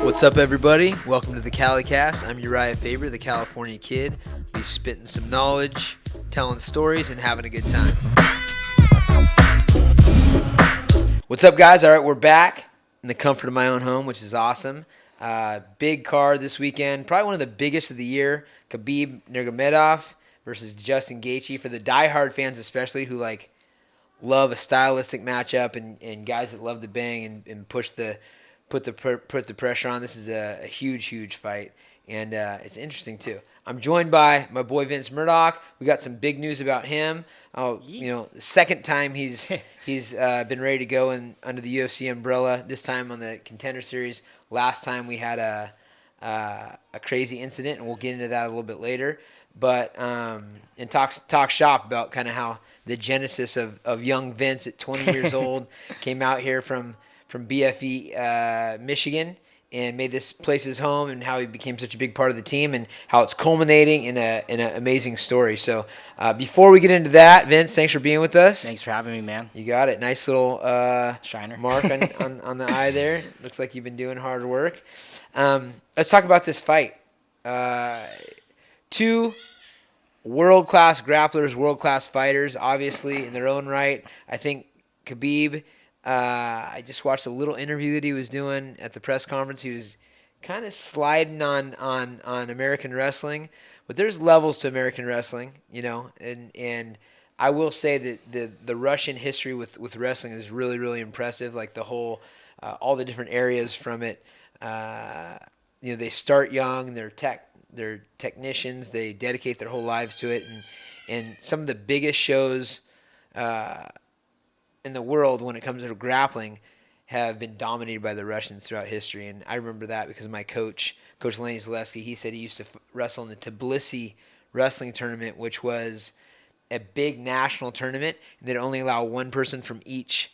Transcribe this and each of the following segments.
What's up, everybody? Welcome to the CaliCast. I'm Urijah Faber, the California kid. We're spitting some knowledge, telling stories, and having a good time. What's up, guys? All right, we're back in the comfort of my own home, which is awesome. Big card this weekend, probably one of the biggest of the year. Khabib Nurmagomedov versus Justin Gaethje. For the diehard fans especially who love a stylistic matchup and guys that love to bang and put the pressure on. This is a huge fight, and it's interesting too. I'm joined by my boy Vince Murdock. We got some big news about him. The second time he's been ready to go under the UFC umbrella. This time on the Contender Series. Last time we had a crazy incident, and we'll get into that a little bit later. But and talk shop about kind of how the genesis of young Vince at 20 years old came out here from BFE, Michigan, and made this place his home, and how he became such a big part of the team, and how it's culminating in an amazing story. So before we get into that, Vince, thanks for being with us. Thanks for having me, man. You got it. Nice little shiner mark on the eye there. Looks like you've been doing hard work. Let's talk about this fight. Two world-class grapplers, world-class fighters, obviously, in their own right. I think Khabib... I just watched a little interview that he was doing at the press conference. He was kind of sliding on American wrestling, but there's levels to American wrestling, and I will say that the Russian history with wrestling is really impressive. Like the whole, all the different areas from it. They start young. They're technicians. They dedicate their whole lives to it, and some of the biggest shows in the world when it comes to grappling have been dominated by the Russians throughout history. And I remember that because my coach Lenny Zaleski, he said he used to wrestle in the Tbilisi wrestling tournament, which was a big national tournament, and they'd only allow one person from each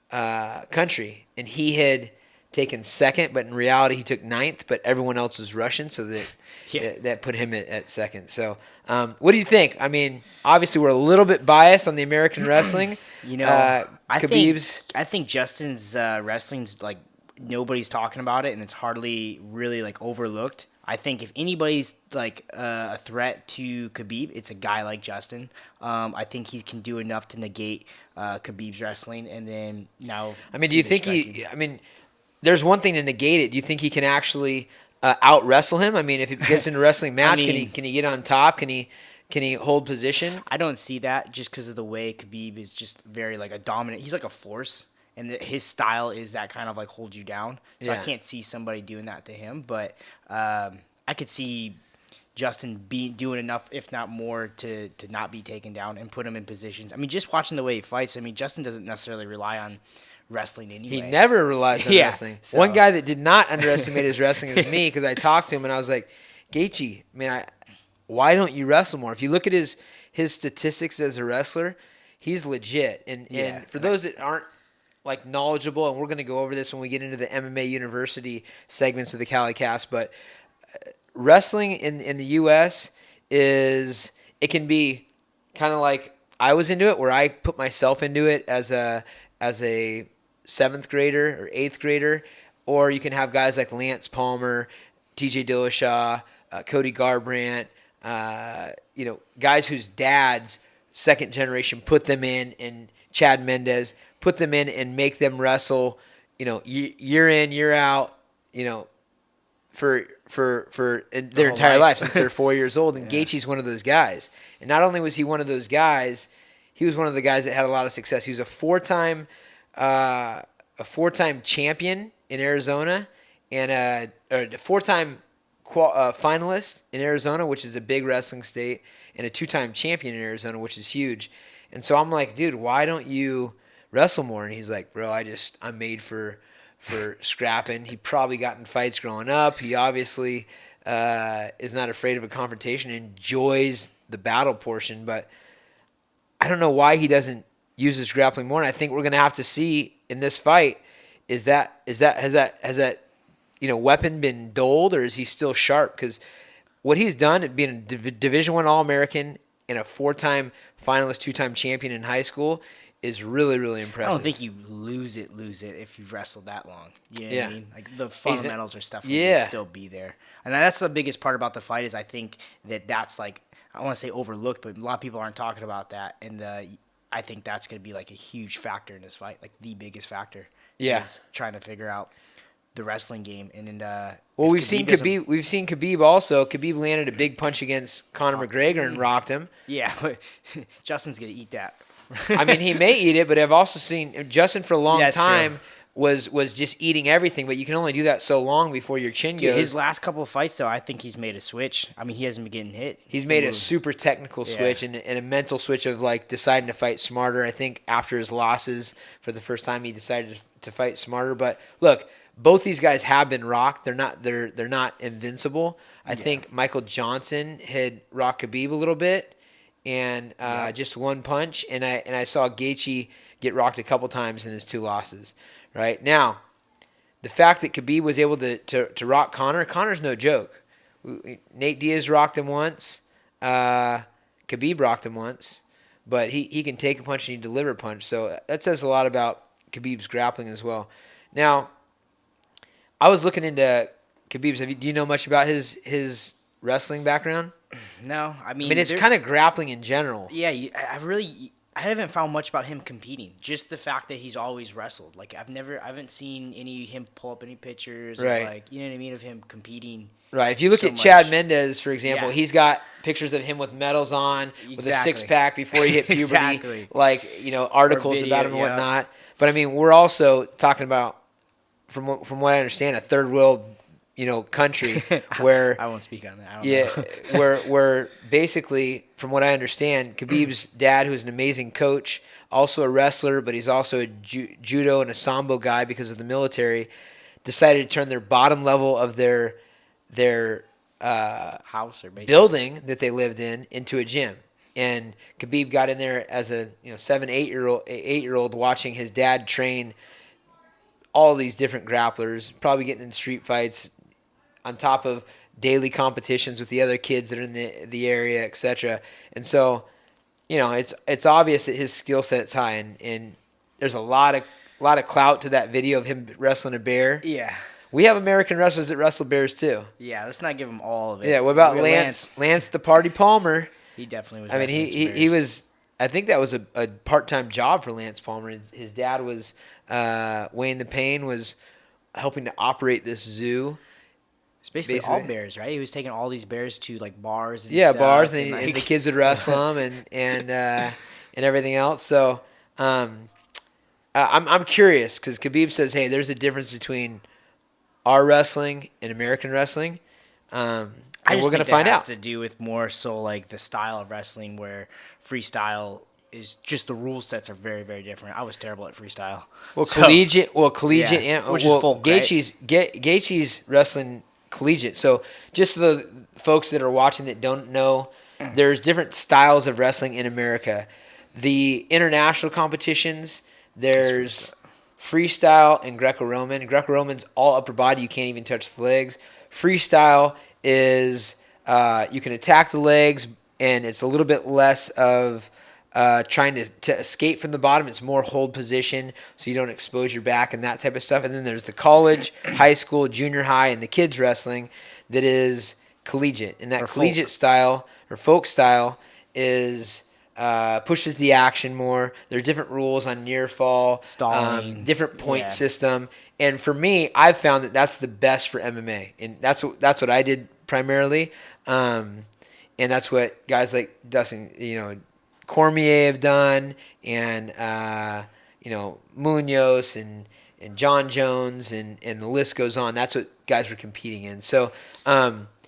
country. And he had taken second, but in reality he took ninth, but everyone else was Russian, so that put him at second. So what do you think? I mean, obviously we're a little bit biased on the American wrestling. I think Justin's wrestling's nobody's talking about it, and it's hardly really overlooked. I think if anybody's a threat to Khabib, it's a guy like Justin. I think he can do enough to negate Khabib's wrestling, and then now. I mean, do you think there's one thing to negate it. Do you think he can actually out wrestle him? I mean, if he gets in a wrestling match, can he get on top? Can he hold position? I don't see that just because of the way Khabib is just very a dominant. He's like a force, and his style is that kind of hold you down. So I can't see somebody doing that to him. But I could see Justin doing enough, if not more, to not be taken down and put him in positions. I mean, just watching the way he fights. I mean, Justin doesn't necessarily rely on wrestling anyway. He never relies on wrestling. So. One guy that did not underestimate his wrestling is me, because I talked to him and I was like, Gaethje, why don't you wrestle more? If you look at his statistics as a wrestler, he's legit. And for those that aren't knowledgeable, and we're going to go over this when we get into the MMA University segments of the CaliCast, but wrestling in the U.S. it can be kind of like I was into it, where I put myself into it as a 7th grader or 8th grader, or you can have guys like Lance Palmer, TJ Dillashaw, Cody Garbrandt, guys whose dads, second generation, put them in, and Chad Mendez, put them in and make them wrestle, year in, year out, for their entire life since they're 4 years old. And Gaethje's one of those guys. And not only was he one of those guys, he was one of the guys that had a lot of success. He was a four-time champion in Arizona, and a four-time finalist in Arizona, which is a big wrestling state, and a 2-time champion in Arizona, which is huge. And so I'm like, dude, why don't you wrestle more? And he's like, bro, I'm made for scrapping. He probably got in fights growing up. He obviously is not afraid of a confrontation, enjoys the battle portion, but I don't know why he doesn't use his grappling more. And I think we're going to have to see in this fight, has that weapon been dulled, or is he still sharp? Because what he's done, being a Division I All-American and a 4-time finalist, 2-time champion in high school, is really, really impressive. I don't think you lose it if you've wrestled that long. You know what I mean? Like the fundamentals are stuff will still be there. And that's the biggest part about the fight is I think that's like, I don't want to say overlooked, but a lot of people aren't talking about that. And I think that's going to be like a huge factor in this fight, like the biggest factor. Yeah. Is trying to figure out the wrestling game. And well, we've seen Khabib also. Khabib landed a big punch against Conor McGregor and rocked him. Yeah, but Justin's going to eat that. I mean, he may eat it, but I've also seen Justin for a long time was just eating everything, but you can only do that so long before your chin goes. His last couple of fights, though, I think he's made a switch. I mean, he hasn't been getting hit. He's made a super technical switch and a mental switch of, like, deciding to fight smarter. I think after his losses for the first time, he decided to fight smarter. But, look, both these guys have been rocked. They're not invincible. I think Michael Johnson had rocked Khabib a little bit and just one punch. And I saw Gaethje get rocked a couple times in his 2 losses. Right now, the fact that Khabib was able to rock Conor's no joke. Nate Diaz rocked him once. Khabib rocked him once. But he can take a punch and he deliver a punch. So that says a lot about Khabib's grappling as well. Now, I was looking into Khabib's. Do you know much about his wrestling background? No, I mean it's kind of grappling in general. Yeah, I haven't found much about him competing. Just the fact that he's always wrestled. Like I haven't seen him pull up any pictures. Right. Of like, you know what I mean, of him competing. Right. If you look at Chad Mendez, for example, he's got pictures of him with medals on, with a 6-pack before he hit puberty. Exactly. Like, articles about him and whatnot. But I mean, we're also talking about, from what I understand, a third world, country where I won't speak on that. I don't know. where basically, from what I understand, Khabib's dad, who's an amazing coach, also a wrestler, but he's also a judo and a sambo guy because of the military, decided to turn their bottom level of their house or building that they lived in into a gym. And Khabib got in there as a 8-year-old watching his dad train all these different grapplers, probably getting in street fights, on top of daily competitions with the other kids that are in the area, etc. And so, it's obvious that his skill set is high, and there's a lot of clout to that video of him wrestling a bear. Yeah. We have American wrestlers that wrestle bears too. Yeah, let's not give him all of it. Yeah, what about Lance the Party Palmer? He definitely was. I mean, he was. I think that was a part-time job for Lance Palmer. His dad was Wayne the Pain was helping to operate this zoo. It's basically all bears, right? He was taking all these bears to like bars. And stuff, bars, and the kids would wrestle them and everything else. So I'm curious because Khabib says, "Hey, there's a difference between our wrestling and American wrestling." And we're gonna find out. Has to do with more so like the style of wrestling where freestyle is just the rule sets are very, very different. I was terrible at freestyle. Collegiate, and which is folk, Gaethje's wrestling collegiate. So just the folks that are watching that don't know, there's different styles of wrestling in America. The international competitions, there's freestyle and Greco-Roman. Greco-Roman's all upper body. You can't even touch the legs. Freestyle is you can attack the legs, and it's a little bit less of trying to escape from the bottom. It's more hold position so you don't expose your back and that type of stuff. And then there's the college, high school, junior high, and the kids wrestling that is collegiate. And that collegiate style or folk style is pushes the action more. There's different rules on near fall, stalling, different point system. And for me, I've found that that's the best for MMA. And that's what I did primarily. And that's what guys like Dustin, Cormier have done, and Munoz and John Jones, and the list goes on. That's what guys were competing in. So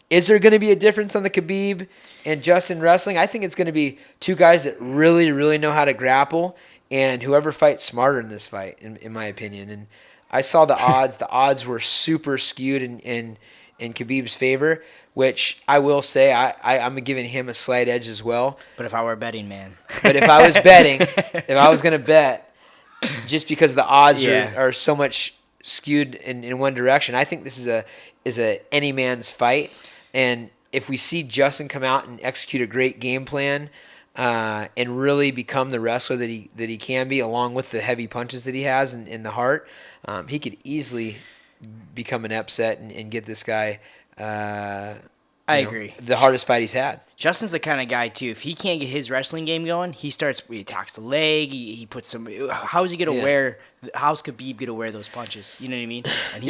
is there going to be a difference on the Khabib and Justin wrestling? I think it's going to be two guys that really, really know how to grapple, and whoever fights smarter in this fight, in my opinion. And I saw the odds. The odds were super skewed in Khabib's favor, which I will say I'm giving him a slight edge as well. But if I were a betting man. But if I was betting, if I was going to bet, just because the odds are so much skewed in one direction, I think this is a any man's fight. And if we see Justin come out and execute a great game plan, and really become the wrestler that he can be, along with the heavy punches that he has in the heart, he could easily become an upset and get this guy. I agree. The hardest fight he's had. Justin's the kind of guy too. If he can't get his wrestling game going, he attacks the leg. He puts some. How's he gonna wear? How's Khabib gonna wear those punches? You know what I mean? And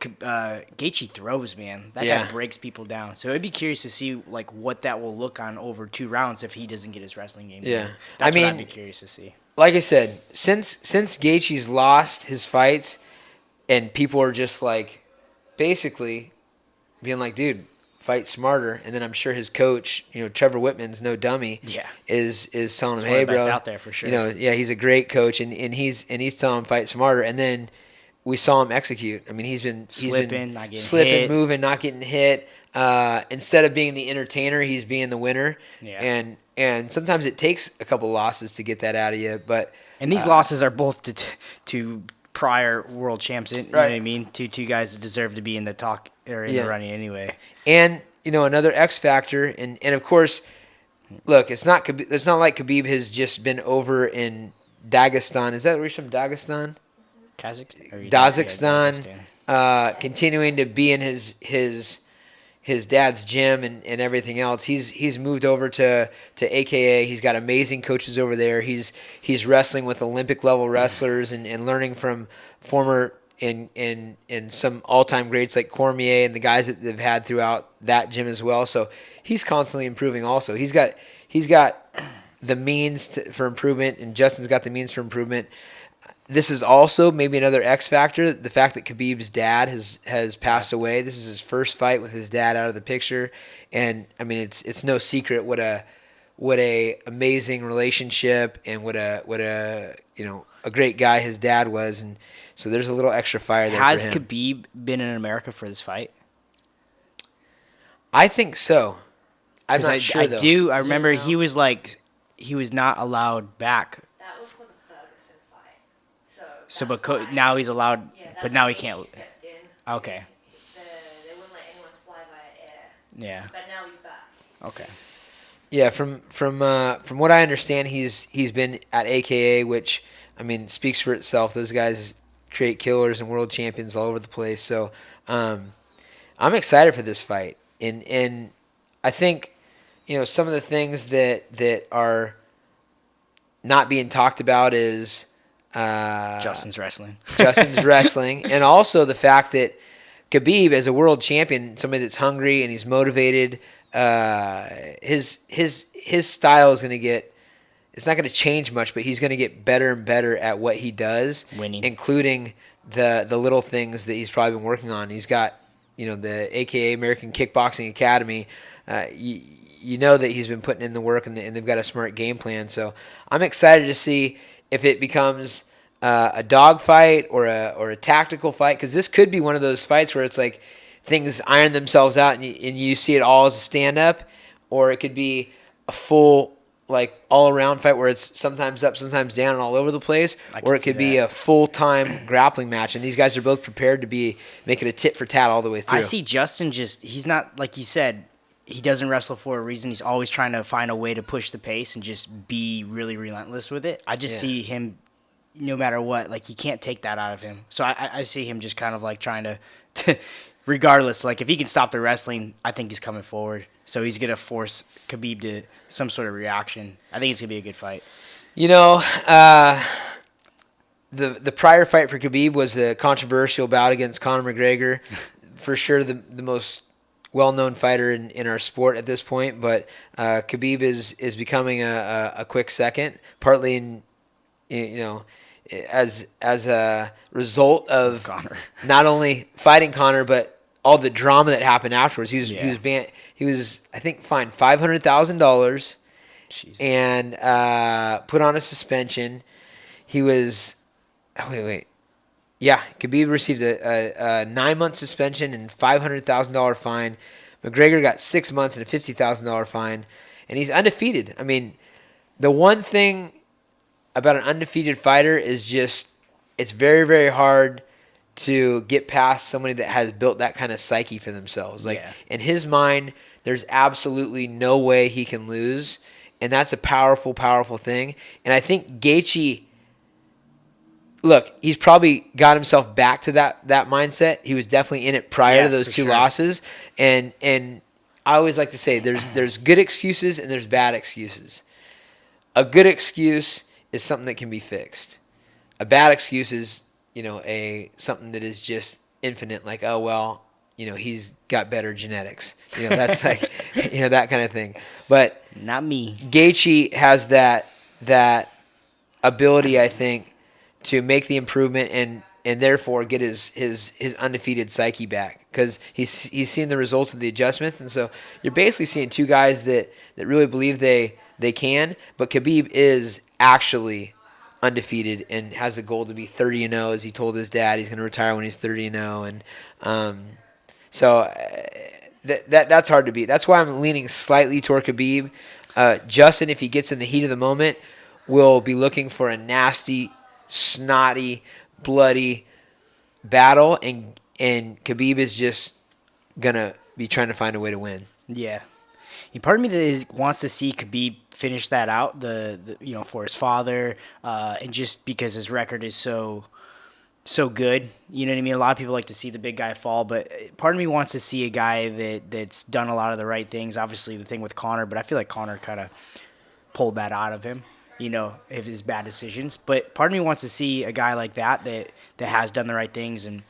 Gaethje throws, man. That guy breaks people down. So I'd be curious to see like what that will look on over 2 rounds if he doesn't get his wrestling game. Yeah, That's what I'd be curious to see. Like I said, since Gaethje's lost his fights, and people are just like, basically, being like, dude, fight smarter. And then I'm sure his coach, Trevor Whitman's no dummy, is telling him, hey, bro, out there for sure. He's a great coach, and he's telling him fight smarter. And then we saw him execute. I mean, he's been slipping, not getting hit. moving, not getting hit. Instead of being the entertainer, he's being the winner. Yeah. And sometimes it takes a couple losses to get that out of you. And these losses are both to prior world champs. You know what I mean? Two guys that deserve to be in the talk or in the running anyway. And another X factor, and of course, look, it's not like Khabib has just been over in Dagestan. Is that where he's from? Dagestan? Kazakhstan. Continuing to be in his dad's gym and everything else. He's moved over to AKA. He's got amazing coaches over there. He's wrestling with Olympic level wrestlers and learning from former and some all-time greats like Cormier and the guys that they've had throughout that gym as well. So he's constantly improving also. He's got the means for improvement, and Justin's got the means for improvement. This is also maybe another X factor, the fact that Khabib's dad has passed away. This is his first fight with his dad out of the picture, and I mean it's no secret what a amazing relationship and what a great guy his dad was, and so there's a little extra fire there. Has for him. Khabib been in America for this fight? I think so. I'm not sure though. I remember he was not allowed back. That was for the Ferguson fight. So now he's allowed, but now he can't. Okay. They wouldn't let anyone fly via air. Yeah. But now he's back. Okay. Yeah, from what I understand, he's been at AKA, which I mean speaks for itself. Those guys create killers and world champions all over the place. So I'm excited for this fight, and I think some of the things that are not being talked about is Justin's wrestling, and also the fact that Khabib, as a world champion, somebody that's hungry and he's motivated, his style is going to get. It's not going to change much, but he's going to get better and better at what he does, winning, including the little things that he's probably been working on. He's got the AKA American Kickboxing Academy. You know that he's been putting in the work, and they've got a smart game plan. So I'm excited to see if it becomes a dog fight or a tactical fight, because this could be one of those fights where it's like things iron themselves out and you see it all as a stand-up, or it could be a full all-around fight where it's sometimes up, sometimes down, and all over the place, or it could be a full-time grappling match, and these guys are both prepared to be making a tit-for-tat all the way through. I see Justin he's not, like you said, he doesn't wrestle for a reason. He's always trying to find a way to push the pace and just be really relentless with it. I just see him, no matter what, he can't take that out of him. So I see him just kind of trying to regardless, if he can stop the wrestling, I think he's coming forward. So he's going to force Khabib to some sort of reaction. I think it's going to be a good fight. The prior fight for Khabib was a controversial bout against Conor McGregor. For sure the most well-known fighter in our sport at this point, but Khabib is becoming a quick second, partly as a result of Conor. Not only fighting Conor, but all the drama that happened afterwards. He was banned. He was, I think, fined $500,000 and put on a suspension. He was Khabib received a 9-month suspension and $500,000 fine. McGregor got 6 months and a $50,000 fine, and he's undefeated. I mean, the one thing about an undefeated fighter is just it's very, very hard to get past somebody that has built that kind of psyche for themselves. In his mind, there's absolutely no way he can lose, and that's a powerful, powerful thing. And I think Gaethje, look, he's probably got himself back to that mindset. He was definitely in it prior to those two losses. And I always like to say there's good excuses and there's bad excuses. A good excuse is something that can be fixed. A bad excuse is, something that is just infinite, like, oh, well, he's got better genetics. That's like, that kind of thing. But not me. Gaethje has that ability, I think, to make the improvement and therefore get his undefeated psyche back, because he's seen the results of the adjustment. And so you're basically seeing two guys that really believe they can, but Khabib is actually undefeated and has a goal to be 30-0, as he told his dad he's going to retire when he's 30-0. And so that's hard to beat. That's why I'm leaning slightly toward Khabib. Justin, if he gets in the heat of the moment, will be looking for a nasty, snotty, bloody battle, and Khabib is just going to be trying to find a way to win. Yeah. Part of me wants to see Khabib finish that out, for his father, and just because his record is so good. You know what I mean? A lot of people like to see the big guy fall, but part of me wants to see a guy that's done a lot of the right things. Obviously, the thing with Conor, but I feel like Conor kind of pulled that out of him, of his bad decisions. But part of me wants to see a guy like that has done the right things. And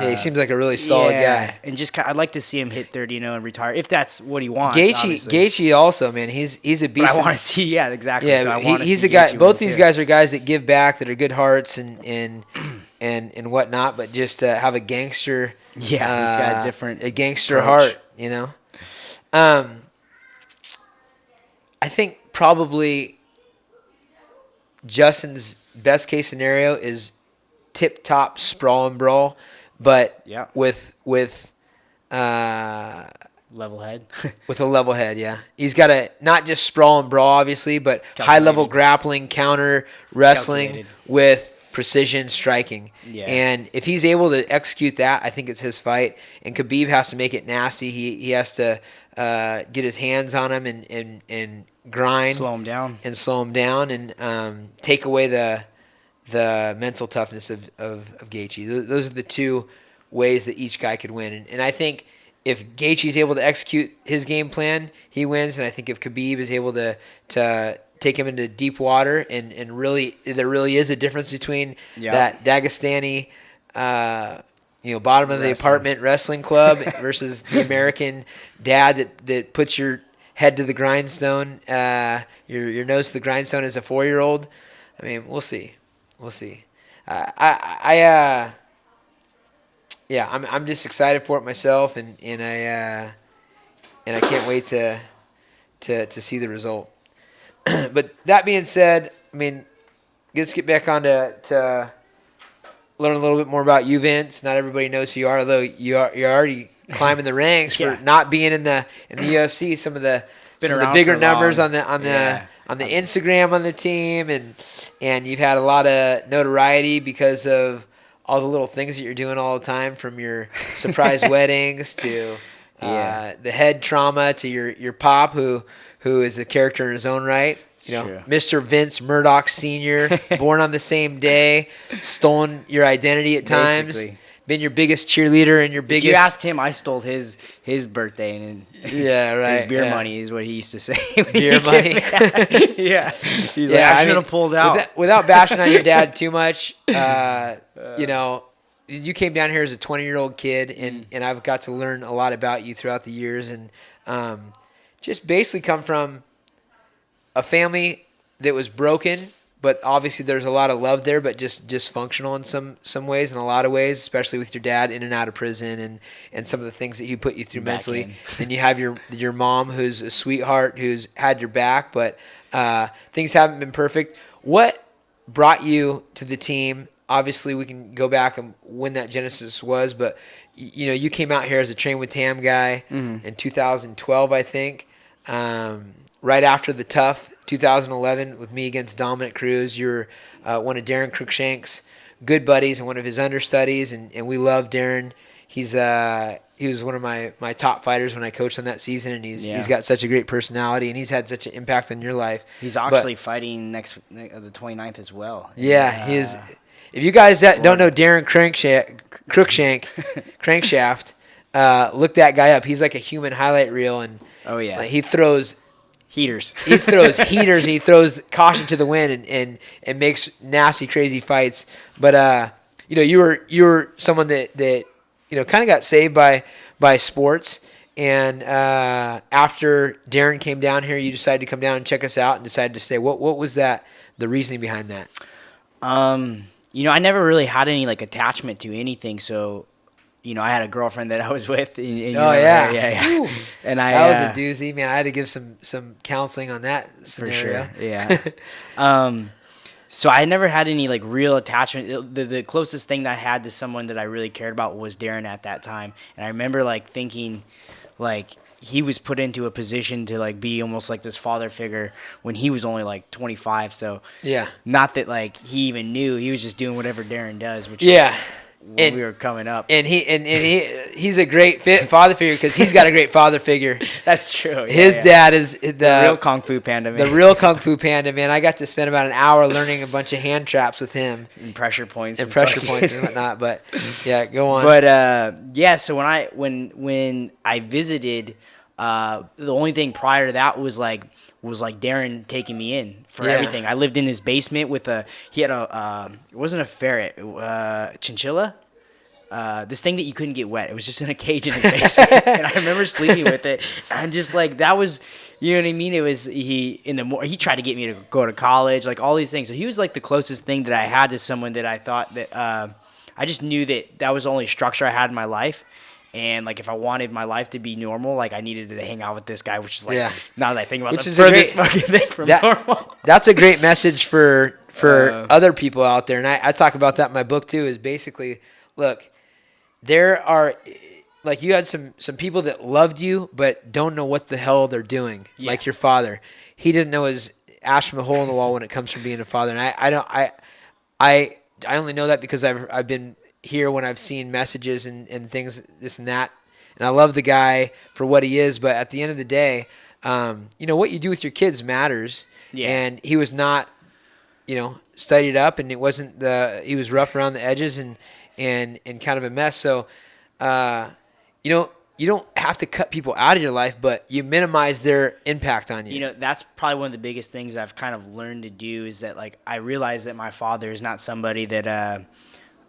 he seems like a really solid guy. And just I'd like to see him hit 30-0 and retire, if that's what he wants. Gaethje also, man, he's a beast. But I want to see, exactly. Yeah, so he's a guy. Both these guys are guys that give back, that are good hearts and whatnot, but just have a gangster. Yeah, he's got a gangster approach. heart. I think probably Justin's best case scenario is tip top sprawl and brawl, but with level head. With a level head, yeah. He's got to not just sprawl and brawl, obviously, but high level grappling, counter wrestling with precision striking. Yeah. And if he's able to execute that, I think it's his fight. And Khabib has to make it nasty. He has to get his hands on him and grind, slow him down, and take away the mental toughness of Gaethje. Those are the two ways that each guy could win. And I think if Gaethje is able to execute his game plan, he wins. And I think if Khabib is able to take him into deep water and really, there really is a difference between that Dagestani, bottom of the apartment wrestling club versus the American dad that puts your head to the grindstone, your nose to the grindstone as a 4-year-old. I mean, we'll see. I'm just excited for it myself, and I can't wait to see the result. But that being said, I mean, let's get back on to learn a little bit more about you, Vince. Not everybody knows who you are, although you're already climbing the ranks for not being in the UFC. Some of the bigger numbers on the Instagram on the team, and you've had a lot of notoriety because of all the little things that you're doing all the time, from your surprise weddings to the head trauma to your pop, who is a character in his own right. Mr. Vince Murdock Sr., born on the same day, stolen your identity at times. Basically. Been your biggest cheerleader and your biggest. If you asked him, I stole his birthday and his beer money is what he used to say. Beer money. Yeah. He's like, I should have pulled out. Without bashing on your dad too much, you came down here as a 20-year-old kid, and I've got to learn a lot about you throughout the years, and just basically come from a family that was broken. But obviously there's a lot of love there, but just dysfunctional in some ways, in a lot of ways, especially with your dad in and out of prison and some of the things that he put you through mentally. Then you have your mom, who's a sweetheart, who's had your back, but things haven't been perfect. What brought you to the team? Obviously we can go back and when that genesis was, but you came out here as a Train with Tam guy in 2012, I think, right after the tough 2011 with me against Dominic Cruz. You're one of Darren Cruikshank's good buddies and one of his understudies, and we love Darren. he was one of my top fighters when I coached on that season, and he's got such a great personality, and he's had such an impact on your life. He's actually fighting the 29th as well. Yeah, he is. If you guys don't know Darren Crankshaft, look that guy up. He's like a human highlight reel, and he throws heaters. He throws heaters, and he throws caution to the wind, and makes nasty, crazy fights. But you were someone that kind of got saved by sports. And after Darren came down here, you decided to come down and check us out, and decided to stay. What was the reasoning behind that? I never really had any like attachment to anything, so I had a girlfriend that I was with. And yeah. And that was a doozy, man. I had to give some counseling on that scenario. For sure, yeah. So I never had any like real attachment. The closest thing that I had to someone that I really cared about was Darren at that time, and I remember like thinking, like he was put into a position to like be almost like this father figure when he was only like 25. So not that like he even knew, he was just doing whatever Darren does, which is when we were coming up. And he's a great father figure because he's got a great father figure. That's true. His dad is the real Kung Fu Panda, man. The real Kung Fu Panda, man. I got to spend about an hour learning a bunch of hand traps with him. And pressure points. And whatnot. But yeah, go on. But so when I visited, the only thing prior to that was like Darren taking me in for everything. I lived in his basement with he had it wasn't a ferret, chinchilla. This thing that you couldn't get wet. It was just in a cage in his basement. And I remember sleeping with it. And just like, that was, you know what I mean? It was, he tried to get me to go to college, like all these things. So he was like the closest thing that I had to someone that I thought that, I just knew that was the only structure I had in my life. And like, if I wanted my life to be normal, like I needed to hang out with this guy, which is like, now that I think about it, the furthest fucking thing from normal. That's a great message for other people out there. And I talk about that in my book too, is basically, look, there are, like, you had some people that loved you, but don't know what the hell they're doing. Yeah. Like your father. He didn't know his ash from the hole in the wall when it comes from being a father. And I only know that because I've been here when I've seen messages and things, this and that. And I love the guy for what he is, but at the end of the day, what you do with your kids matters. Yeah. And he was not, studied up, and it wasn't he was rough around the edges and kind of a mess. So, you don't have to cut people out of your life, but you minimize their impact on you. That's probably one of the biggest things I've kind of learned to do, is that like I realize that my father is not somebody that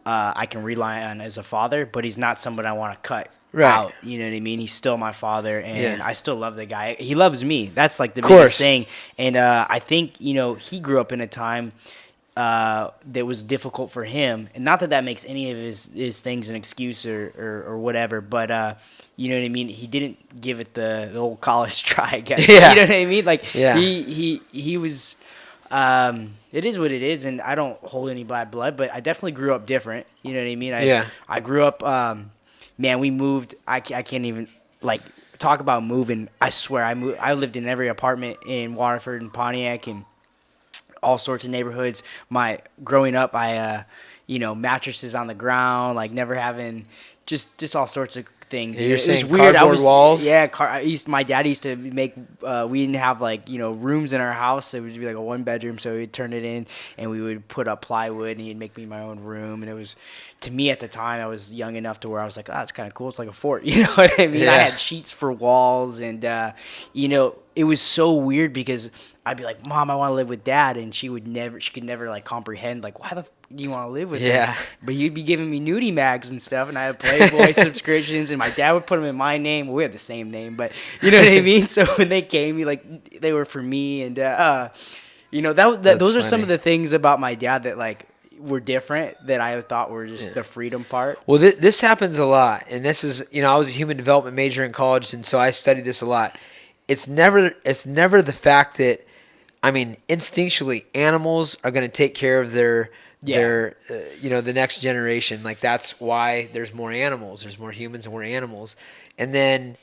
I can rely on as a father, but he's not somebody I want to cut out. You know what I mean? He's still my father, and I still love the guy. He loves me. That's like the biggest thing. And I think he grew up in a time that was difficult for him, and not that makes any of his things an excuse or whatever, but you know what I mean, he didn't give it the old college try, I guess. You know what I mean? Like he was it is what it is, and I don't hold any bad blood, but I definitely grew up different. You know what I mean? I grew up, we moved. I can't even like talk about moving. I swear I lived in every apartment in Waterford and Pontiac and all sorts of neighborhoods. Growing up, I mattresses on the ground, like never having just all sorts of things. You're saying cardboard walls? Yeah, my dad used to make. We didn't have rooms in our house. It would be like a 1-bedroom, so we'd turn it in and we would put up plywood, and he'd make me my own room. And it was, to me at the time, I was young enough to where I was like, oh, it's kind of cool. It's like a fort. You know what I mean? I had sheets for walls, and it was so weird because I'd be like, Mom, I want to live with Dad, and she could never like comprehend like, why the do you want to live with him? But you'd be giving me nudie mags and stuff, and I had Playboy subscriptions, and my dad would put them in my name. Well, we had the same name, but you know what I mean? So when they came, they were for me, and those are some of the things about my dad that like were different that I thought were just the freedom part. Well, this happens a lot, and this is, I was a human development major in college, and so I studied this a lot. It's never the fact that, instinctually, animals are going to take care of their the next generation. Like, that's why there's more animals. There's more humans and more animals. And then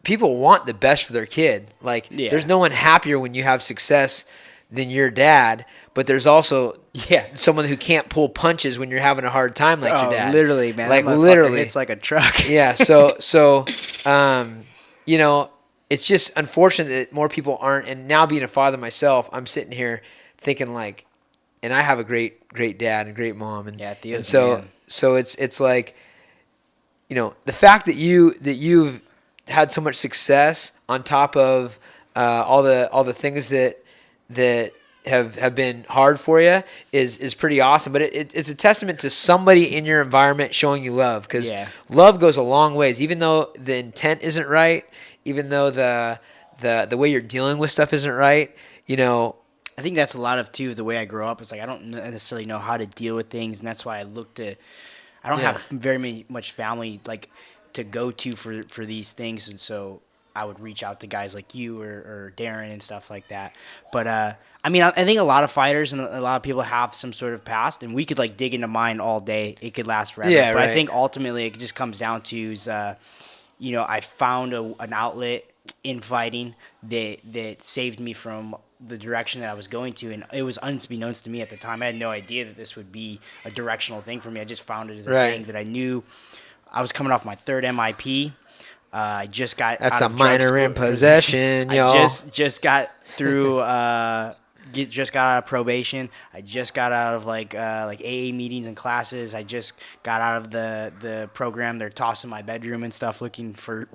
people want the best for their kid. Like, there's no one happier when you have success than your dad, but there's also Yeah. someone who can't pull punches when you're having a hard time like your dad. Literally, man. Like, That motherfucker literally. hits like a truck. Yeah, you know, it's just unfortunate that more people aren't. And now being a father myself, I'm sitting here thinking like, and I have a great dad and a great mom, and Yeah, Theo's and the man. so it's like, you know, the fact that you've had so much success on top of all the things that have been hard for you is pretty awesome. But it's a testament to somebody in your environment showing you love, because love goes a long ways. Even though the intent isn't right, even though the way you're dealing with stuff isn't right, you know. I think that's a lot of, too, the way I grew up. It's like I don't necessarily know how to deal with things, and that's why I look to – I don't have very much family, like, to go to for these things, and so I would reach out to guys like you or Darren and stuff like that. But, I mean, I think a lot of fighters and a lot of people have some sort of past, and we could, like, dig into mine all day. It could last forever. Yeah, but right. I think ultimately it just comes down to is, you know, I found an outlet in fighting that saved me from the direction that I was going to, and it was unbeknownst to me at the time. I had no idea that this would be a directional thing for me. I just found it as a thing that I knew. I was coming off my third MIP. I just got That's out a of drug minor school. in possession, y'all. I just got through. Just got out of probation. I just got out of like AA meetings and classes. I just got out of the program. They're tossing my bedroom and stuff, looking for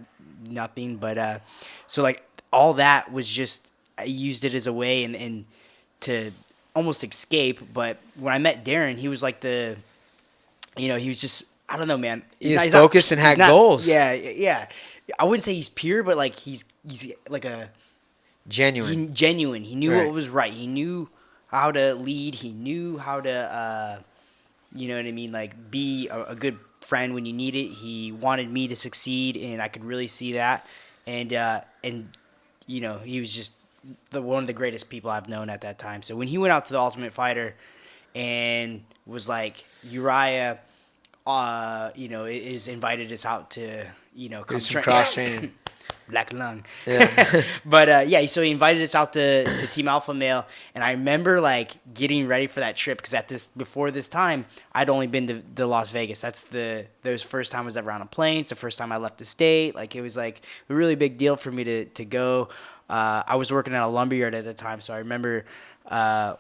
nothing. But so like all that was just, I used it as a way and to almost escape. But when I met Darren, he was like he was just, I don't know, man. He was focused and had goals. Yeah. I wouldn't say he's pure, but like he's like a genuine. He knew what was right. He knew how to lead. He knew how to, you know what I mean, like be a good friend when you need it. He wanted me to succeed, and I could really see that. And you know, he was just one of the greatest people I've known at that time. So when he went out to the Ultimate Fighter and was like, Urijah, you know, is invited us out to, you know, come some cross training. Black lung. Yeah. But yeah, so he invited us out to Team Alpha Male, and I remember like getting ready for that trip because before this time I'd only been to Las Vegas. That's the first time I was ever on a plane. It's the first time I left the state. Like it was like a really big deal for me to go. I was working at a lumberyard at the time, so I remember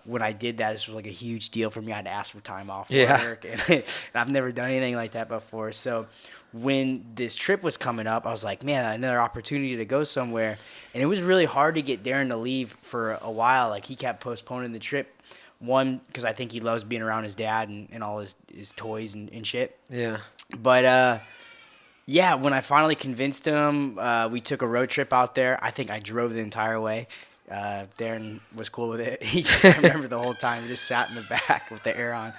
when I did that, this was like a huge deal for me. I had to ask for time off work, and I've never done anything like that before. So when this trip was coming up, I was like, man, another opportunity to go somewhere. And it was really hard to get Darren to leave for a while. Like he kept postponing the trip. One, because I think he loves being around his dad and all his toys and shit. Yeah. But yeah, when I finally convinced him, we took a road trip out there. I think I drove the entire way. Darren was cool with it. I remember the whole time, he just sat in the back with the air on.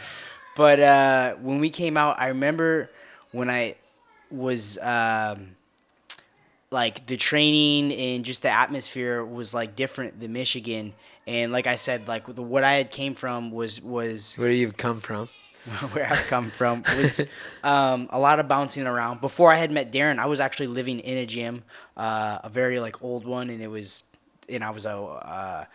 But when we came out, I remember when I was like the training and just the atmosphere was like different than Michigan. And like I said, like what I had came from was Where do you come from? where I've come from was a lot of bouncing around. Before I had met Darren, I was actually living in a gym, a very like old one, and I was a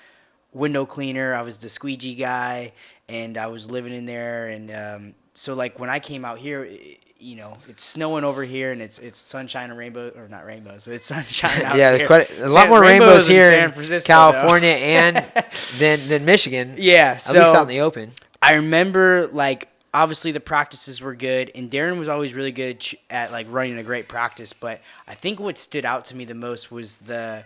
window cleaner. I was the squeegee guy, and I was living in there. And so like when I came out here, you know, it's snowing over here, and it's sunshine and rainbow, or not rainbows, but it's sunshine out here. Yeah, quite a lot more rainbows here in Francisco, California and than Michigan. Yeah, at least out in the open. I remember like obviously the practices were good, and Darren was always really good at like running a great practice. But I think what stood out to me the most was the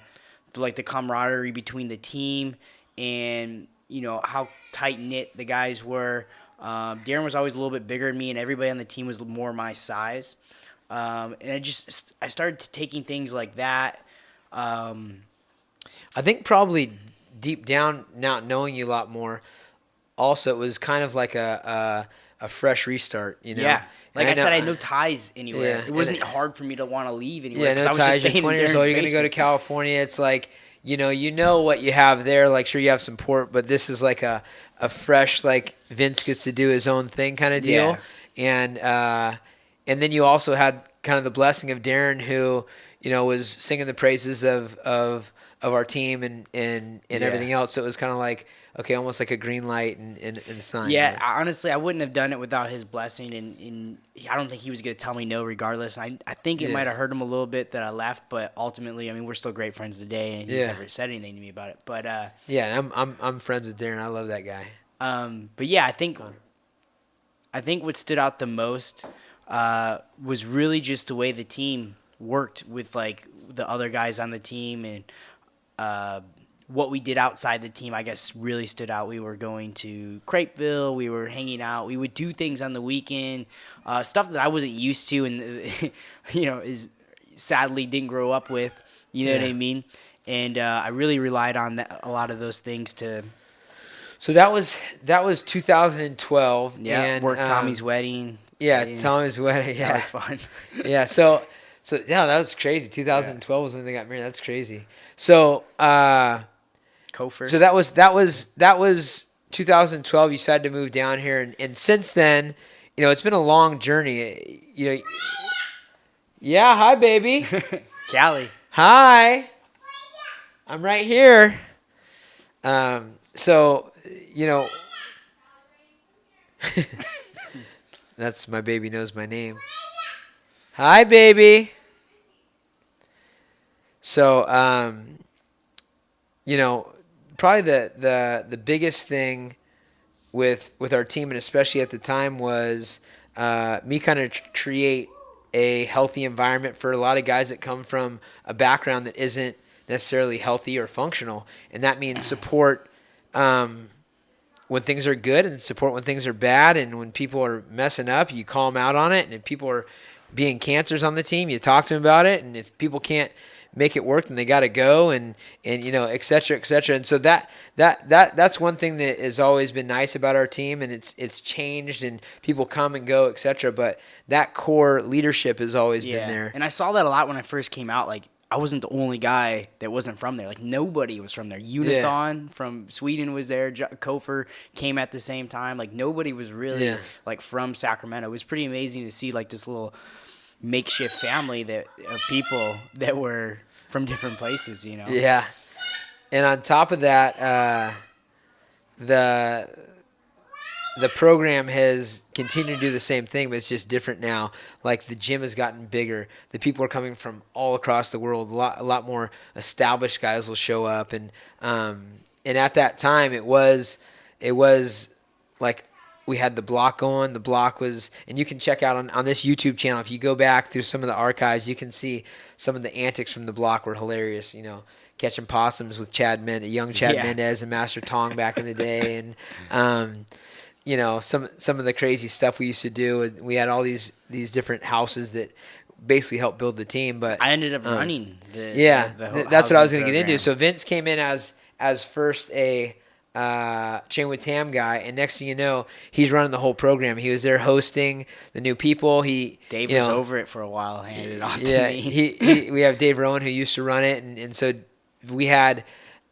camaraderie between the team, and you know how tight knit the guys were. Darren was always a little bit bigger than me, and everybody on the team was more my size. And I started taking things like that. I think probably deep down, now knowing you a lot more, also it was kind of like a fresh restart, you know? Yeah. Like and I said, I had no ties anywhere. Yeah, it wasn't hard for me to want to leave anywhere. Yeah, no I was ties. just You're 20 years old. You're going to go to California. It's like, you know what you have there. Like, sure, you have some port, but this is like a fresh, like, Vince gets to do his own thing kind of deal. Yeah. And then you also had kind of the blessing of Darren, who, you know, was singing the praises of of our team and everything else. So it was kind of like, okay, almost like a green light and a sign. Yeah, honestly, I wouldn't have done it without his blessing, and I don't think he was going to tell me no regardless. I think it might have hurt him a little bit that I left, but ultimately, I mean, we're still great friends today, and he's never said anything to me about it. But I'm friends with Darren. I love that guy. But yeah, I think what stood out the most was really just the way the team worked with like the other guys on the team, and what we did outside the team, I guess, really stood out. We were going to Crepeville. We were hanging out. We would do things on the weekend, stuff that I wasn't used to and, is sadly didn't grow up with. You know what I mean? And I really relied on a lot of those things to. So that was 2012. Yeah, and, worked Tommy's wedding. Yeah, Tommy's wedding. Yeah, that was fun. Yeah, so yeah, that was crazy. 2012 was when they got married. That's crazy. So. Kofer. So that was 2012. You decided to move down here, and since then, it's been a long journey. Yeah, hi, baby. Callie. Hi. I'm right here. So, that's my baby knows my name. Hi, baby. So, probably the biggest thing with our team, and especially at the time, was me kind of create a healthy environment for a lot of guys that come from a background that isn't necessarily healthy or functional. And that means support when things are good and support when things are bad. And when people are messing up, you call them out on it. And if people are being cancers on the team, you talk to them about it. And if people can't make it work, then they got to go, and et cetera, et cetera. And so that's one thing that has always been nice about our team, and it's changed, and people come and go, et cetera. But that core leadership has always been there. And I saw that a lot when I first came out. Like, I wasn't the only guy that wasn't from there. Like, nobody was from there. Unithon from Sweden was there. Kofer came at the same time. Like, nobody was really like from Sacramento. It was pretty amazing to see like this little makeshift family of people that were from different places, Yeah. And on top of that, the program has continued to do the same thing, but it's just different now. Like, the gym has gotten bigger. The people are coming from all across the world. A lot more established guys will show up, and at that time it was like, we had the block going. The block was, and you can check out on this YouTube channel, if you go back through some of the archives, you can see some of the antics from the block were hilarious. Catching possums with young Chad Mendez and Master Tong back in the day, and some of the crazy stuff we used to do. We had all these different houses that basically helped build the team. But I ended up running the that's what I was going to get program. into. So Vince came in as first a Chain with Tam guy, and next thing you know, he's running the whole program. He was there hosting the new people. Dave was over it for a while, handed it off to me. We have Dave Rowan, who used to run it, and so we had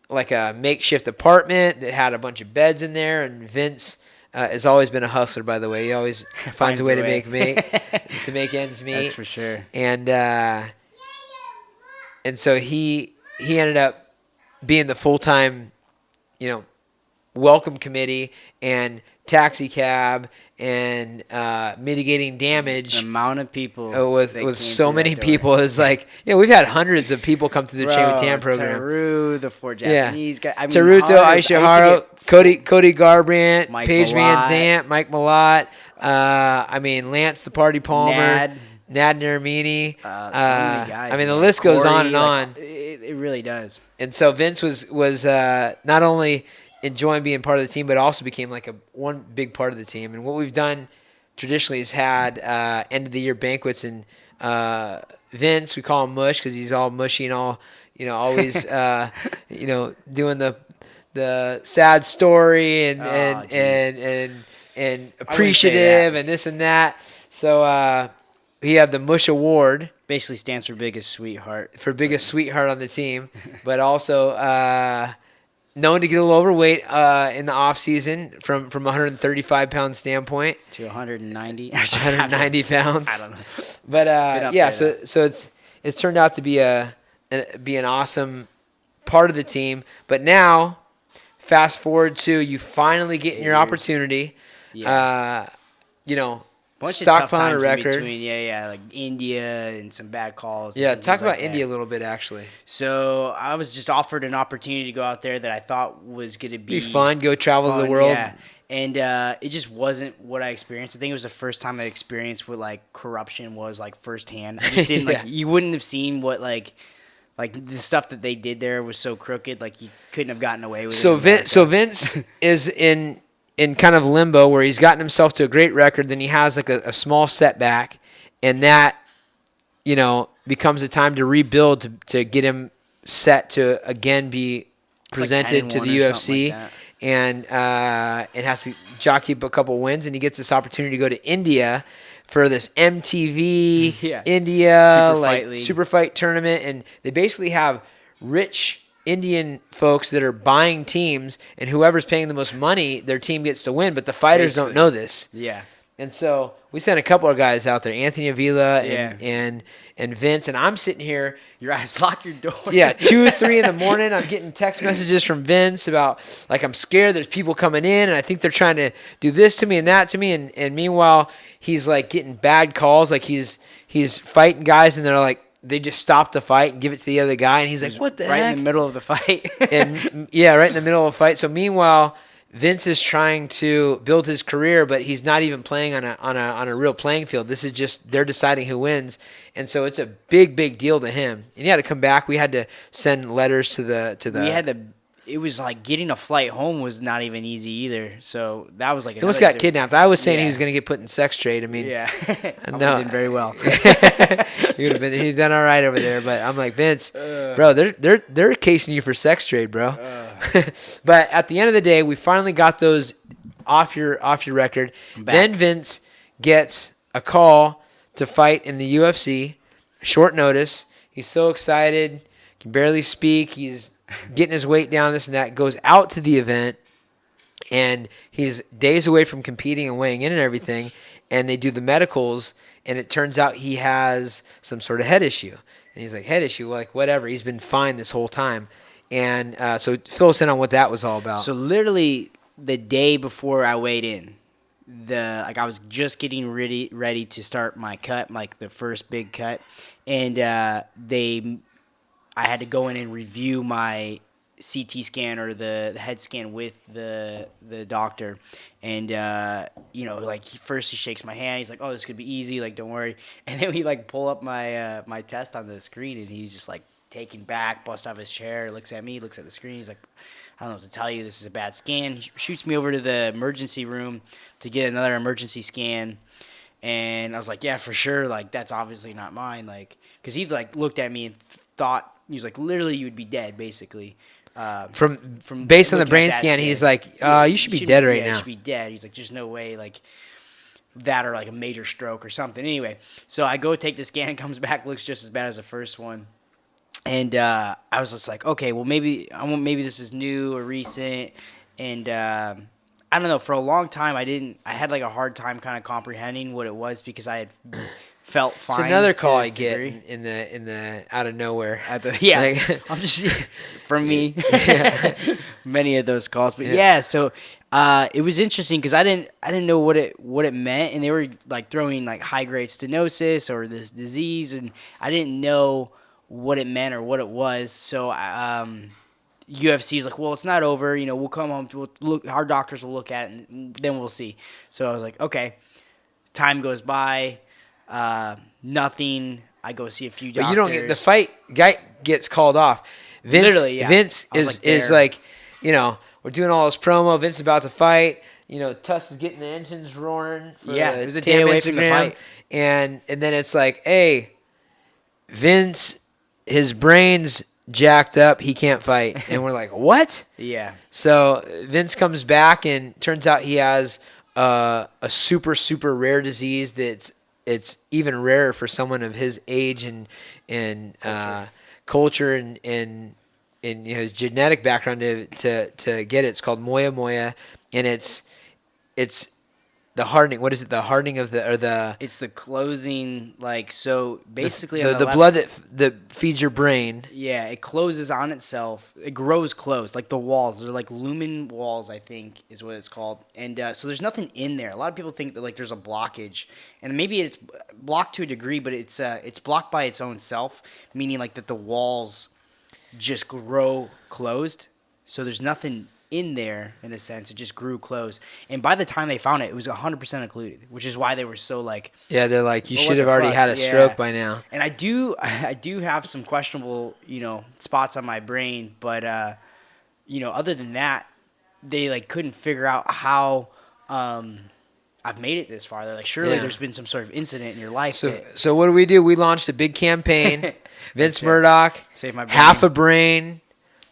like a makeshift apartment that had a bunch of beds in there. And Vince has always been a hustler, by the way. He always finds a way to make ends meet. That's for sure. And so he ended up being the full-time, welcome committee and taxi cab and mitigating damage. The amount of people with so many people is like, we've had hundreds of people come through the Chain with Tam program. Taru, the 4 Japanese guys. Taruto, Aishihara, Cody Garbrandt, Mike Paige Van Malott. Zant, Mike Malott, Lance the Party Palmer, Nad Naramini. So many guys. The list goes on and on. It really does. And so Vince was not only enjoying being part of the team, but also became like one big part of the team. And what we've done traditionally is had end of the year banquets, and Vince, we call him Mush because he's all mushy and all always doing the sad story and appreciative and this and that. So he had the Mush Award. Basically stands for biggest sweetheart. Biggest sweetheart on the team, but also known to get a little overweight in the off season from 135 pound standpoint to 190. 190 pounds. I don't know. But so it's turned out to be an awesome part of the team. But now, fast forward to you finally getting your opportunity. Yeah. Bunch of tough Stockpiling a times in record. between, like India and some bad calls. And Yeah, some talk things about like India that. a little bit, actually. So I was just offered an opportunity to go out there that I thought was going to Be fun, go travel fun, the world. yeah. And it just wasn't what I experienced. I think it was the first time I experienced what like corruption was like firsthand. I just didn't Yeah. like. You wouldn't have seen what like the stuff that they did there was so crooked. Like you couldn't have gotten away with it. So Vince is in kind of limbo where he's gotten himself to a great record, then he has like a small setback, and that becomes a time to rebuild to get him set to again be presented to the UFC, and it has to jockey up a couple wins, and he gets this opportunity to go to India for this MTV India super fight tournament, and they basically have rich Indian folks that are buying teams, and whoever's paying the most money, their team gets to win, but the fighters don't know this. Yeah. And so we sent a couple of guys out there, Anthony Avila and Vince, and I'm sitting here. Your eyes, lock your door. Yeah, 2 or 3 in the morning, I'm getting text messages from Vince about, like, I'm scared there's people coming in, and I think they're trying to do this to me and that to me, and meanwhile, he's, like, getting bad calls, like he's fighting guys, and they're like, they just stop the fight and give it to the other guy, and he's like, what the heck? Right in the middle of the fight. And yeah, right in the middle of a fight. So meanwhile, Vince is trying to build his career, but he's not even playing on a real playing field. This is just they're deciding who wins, and so it's a big deal to him. And he had to come back. We had to send letters to the. We had to. It was like getting a flight home was not even easy either. So that was like. He almost got kidnapped. I was saying he was going to get put in sex trade. I mean, yeah, no, did very well. He'd done all right over there. But I'm like, Vince, bro, they're casing you for sex trade, bro. But at the end of the day, we finally got those off your record. Then Vince gets a call to fight in the UFC, short notice. He's so excited, can barely speak. He's getting his weight down, this and that. Goes out to the event, and he's days away from competing and weighing in and everything. And they do the medicals, and it turns out he has some sort of head issue. And he's like, head issue? Like, whatever. He's been fine this whole time. And so fill us in on what that was all about. So literally the day before I weighed in, I was just getting ready to start my cut, like the first big cut, and I had to go in and review my CT scan or the head scan with the doctor, and first he shakes my hand. He's like, "Oh, this could be easy. Like, don't worry." And then we pull up my my test on the screen, and he's just like taken back, busts out of his chair, looks at me, looks at the screen. He's like, "I don't know what to tell you. This is a bad scan." He shoots me over to the emergency room to get another emergency scan. And I was like, yeah, for sure. Like, that's obviously not mine. Like, because he looked at me and thought, he was like, literally, you would be dead, basically. From based on the brain scan, he's like, you should be dead right now. You should be dead. He's like, there's no way, like, that or like a major stroke or something. Anyway, so I go take the scan, comes back, looks just as bad as the first one. And I was just like, okay, well, maybe this is new or recent. And I don't know. For a long time, I had like a hard time kind of comprehending what it was because I had felt fine. It's another call I get in the out of nowhere. I'm just from me. Many of those calls, but so it was interesting because I didn't know what it meant, and they were like throwing like high grade stenosis or this disease, and I didn't know what it meant or what it was. So UFC's like, well, it's not over. We'll come home. We'll look. Our doctors will look at it, and then we'll see. So I was like, okay. Time goes by. Nothing. I go see a few doctors. But you don't get the fight. Guy gets called off. Vince, literally, yeah. Vince is like, we're doing all this promo. Vince is about to fight. Tuss is getting the engines roaring. It was a day away from the fight. And then it's like, hey, Vince, his brain's jacked up. He can't fight. And we're like, what? Yeah. So Vince comes back, and turns out he has a super, super rare disease that's even rarer for someone of his age and culture and his genetic background to get it. It's called moya moya, and it's the hardening. What is it? The hardening of the It's the closing, like, so basically the on the left blood that feeds your brain. Yeah, it closes on itself. It grows closed, like the walls. They're like lumen walls, I think, is what it's called. And so there's nothing in there. A lot of people think that like there's a blockage, and maybe it's blocked to a degree, but it's blocked by its own self, meaning like that the walls just grow closed. So there's nothing in there in a sense. It just grew closed. And by the time they found it, it was 100% occluded, which is why they were so like. Yeah, they're like, you well, should have already had a stroke by now. And I do have some questionable, spots on my brain, but other than that, they like couldn't figure out how I've made it this far. They're like, surely there's been some sort of incident in your life. So what do? We launched a big campaign. Vince Murdock, Save my brain. half a brain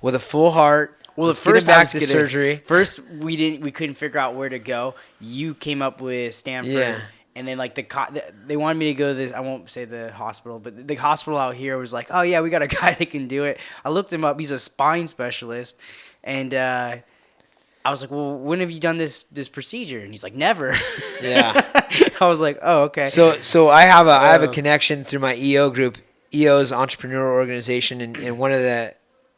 with a full heart. Well, Let's the first get him back to surgery. First, we couldn't figure out where to go. You came up with Stanford, and then like they wanted me to go to this. I won't say the hospital, but the hospital out here was like, oh yeah, we got a guy that can do it. I looked him up. He's a spine specialist, and I was like, well, when have you done this procedure? And he's like, never. Yeah. I was like, oh, okay. So I have a connection through my EO group. EO's entrepreneurial organization, and one of the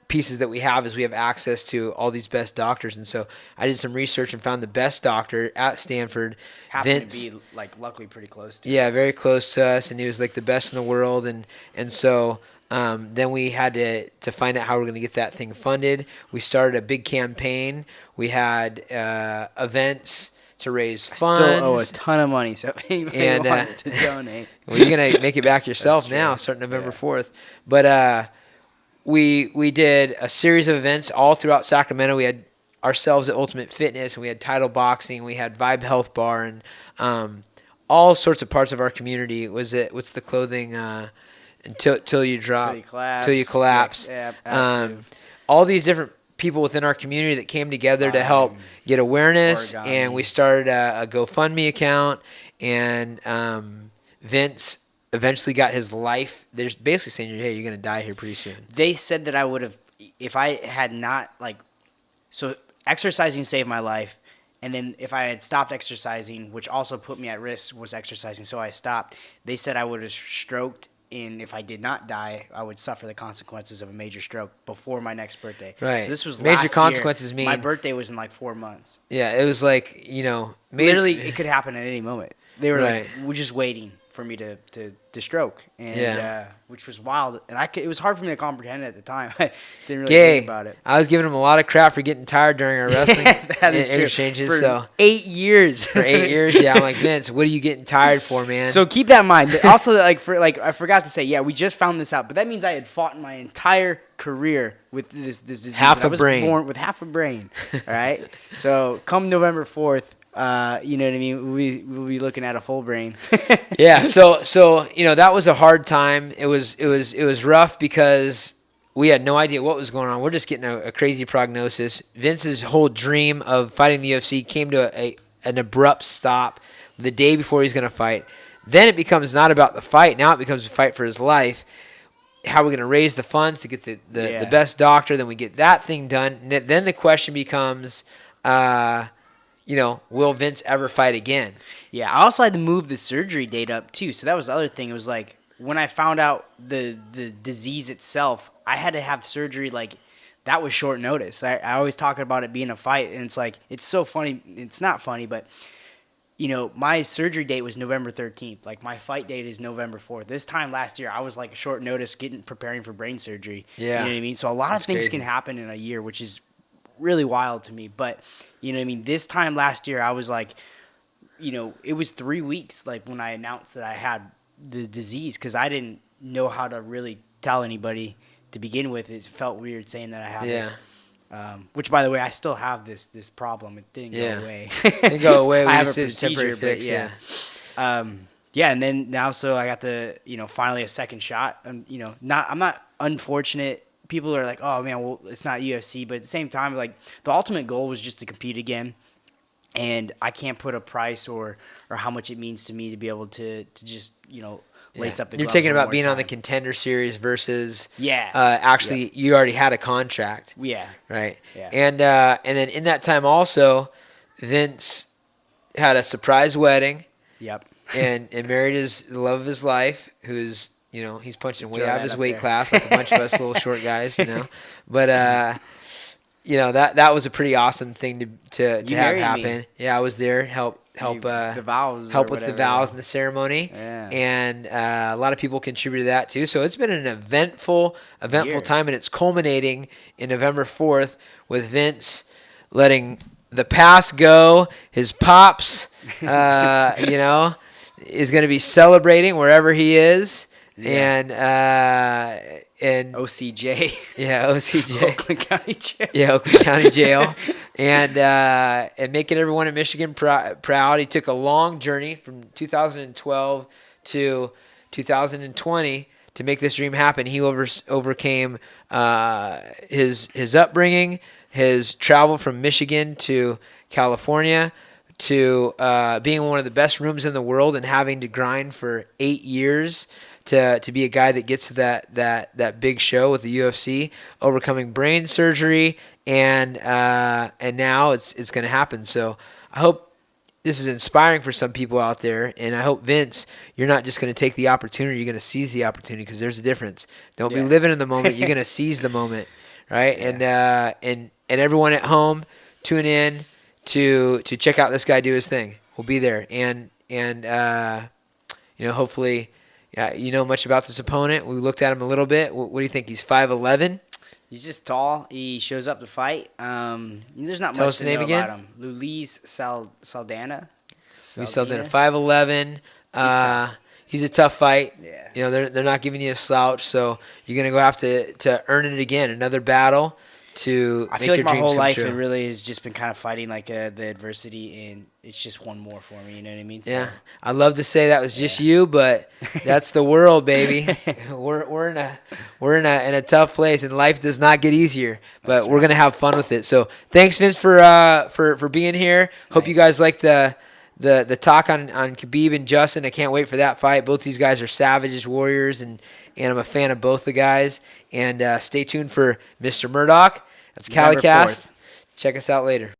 pieces that we have is we have access to all these best doctors. And so I did some research and found the best doctor at Stanford. Happened Vince, to be like luckily pretty close to yeah, very close to us, and he was like the best in the world. And so then we had to find out how we're going to get that thing funded. We started a big campaign. We had events to raise funds. I still owe a ton of money, so if anybody wants to donate. Well, you're going to make it back yourself now, starting November 4th. But we did a series of events all throughout Sacramento. We had ourselves at Ultimate Fitness, and we had Title Boxing, we had Vibe Health Bar, and all sorts of parts of our community. What's the clothing? Until you drop, till you collapse. Yeah, all these different people within our community that came together to help get awareness, and we started a GoFundMe account, and Vince eventually got his life. They're basically saying, hey, you're going to die here pretty soon. They said that I would have, if I had not, so exercising saved my life, and then if I had stopped exercising, which also put me at risk, was exercising, so I stopped. They said I would have stroked, and if I did not die, I would suffer the consequences of a major stroke before my next birthday. Right. So this was major last consequences year. mean My birthday was in 4 months. Yeah, it was like, literally it could happen at any moment. They were right. we're just waiting for me to stroke, and which was wild, and it was hard for me to comprehend at the time. I didn't really think about it. I was giving him a lot of crap for getting tired during our wrestling that is interchanges. For so 8 years. For 8 years, yeah. I'm like, Vince, what are you getting tired for, man? So keep that in mind. Also, I forgot to say, yeah, we just found this out, but that means I had fought my entire career with this disease. Half a I was brain. Born with half a brain. All right. So come November 4th. You know what I mean? We'll be looking at a full brain. Yeah. So that was a hard time. It was rough because we had no idea what was going on. We're just getting a crazy prognosis. Vince's whole dream of fighting the UFC came to an abrupt stop the day before he's going to fight. Then it becomes not about the fight. Now it becomes a fight for his life. How we're going to raise the funds to get the best doctor. Then we get that thing done. And then the question becomes, will Vince ever fight again? Yeah, I also had to move the surgery date up too. So that was the other thing. It was like when I found out the disease itself, I had to have surgery. That was short notice. I always talk about it being a fight, and it's so funny. It's not funny, but my surgery date was November 13th. My fight date is November 4th. This time last year, I was short notice preparing for brain surgery. Yeah. You know what I mean? So a lot of things can happen in a year, which is really wild to me. But you know what I mean? This time last year, I was it was 3 weeks when I announced that I had the disease, because I didn't know how to really tell anybody to begin with. It felt weird saying that I have this. Which, by the way, I still have this problem. It didn't go away. It didn't go away. I have a procedure, but and then now, so I got the finally a second shot. I'm not unfortunate. People are like, oh man, well, it's not UFC, but at the same time, the ultimate goal was just to compete again, and I can't put a price or how much it means to me to be able to just lace up the gloves. You're thinking about one being more on the time. Contender Series versus actually you already had a contract. Yeah. Right. Yeah. And then in that time also, Vince had a surprise wedding. Yep. And married the love of his life, who's, he's punching way Throw out of that his up weight there. class like a bunch of us little short guys, But that was a pretty awesome thing to have married happen. me. Yeah, I was there, help the vows, help or with the whatever. vows and the ceremony. Yeah. And a lot of people contributed to that too. So it's been an eventful Year. time, and it's culminating in November 4th with Vince letting the past go. His pops, is going to be celebrating wherever he is. Yeah. And OCJ. yeah, OCJ. Oakland County Jail. Yeah, Oakland County Jail, and making everyone in Michigan proud. He took a long journey from 2012 to 2020 to make this dream happen. He overcame his upbringing, his travel from Michigan to California, to being in one of the best rooms in the world and having to grind for 8 years to be a guy that gets to that big show with the UFC, overcoming brain surgery, and now it's going to happen. So I hope this is inspiring for some people out there, and I hope, Vince, you're not just going to take the opportunity, you're going to seize the opportunity, because there's a difference. Don't be living in the moment, you're going to seize the moment, right? Yeah. And everyone at home, tune in to check out this guy do his thing. We'll be there, and hopefully. Yeah, you know much about this opponent. We looked at him a little bit. What do you think? He's 5'11"? He's just tall. He shows up to fight. There's not Tell much us to the name know again. about him. Luis Saldana. Luis Saldana, 5'11". He's a tough fight. Yeah. They're not giving you a slouch, so you're gonna go have to earn it again. Another battle to I make feel like your my dreams whole come life true. it really has just been kind of fighting like the adversity, and it's just one more for me. You know what I mean? So, Yeah, I'd love to say that was just you, but that's the world, baby. We're in a tough place, and life does not get easier. But we're gonna have fun with it. So thanks, Vince, for being here. Hope you guys like the talk on Khabib and Justin. I can't wait for that fight. Both these guys are savages, warriors, and I'm a fan of both the guys. And stay tuned for Mr. Murdock. That's November CaliCast. 4th. Check us out later.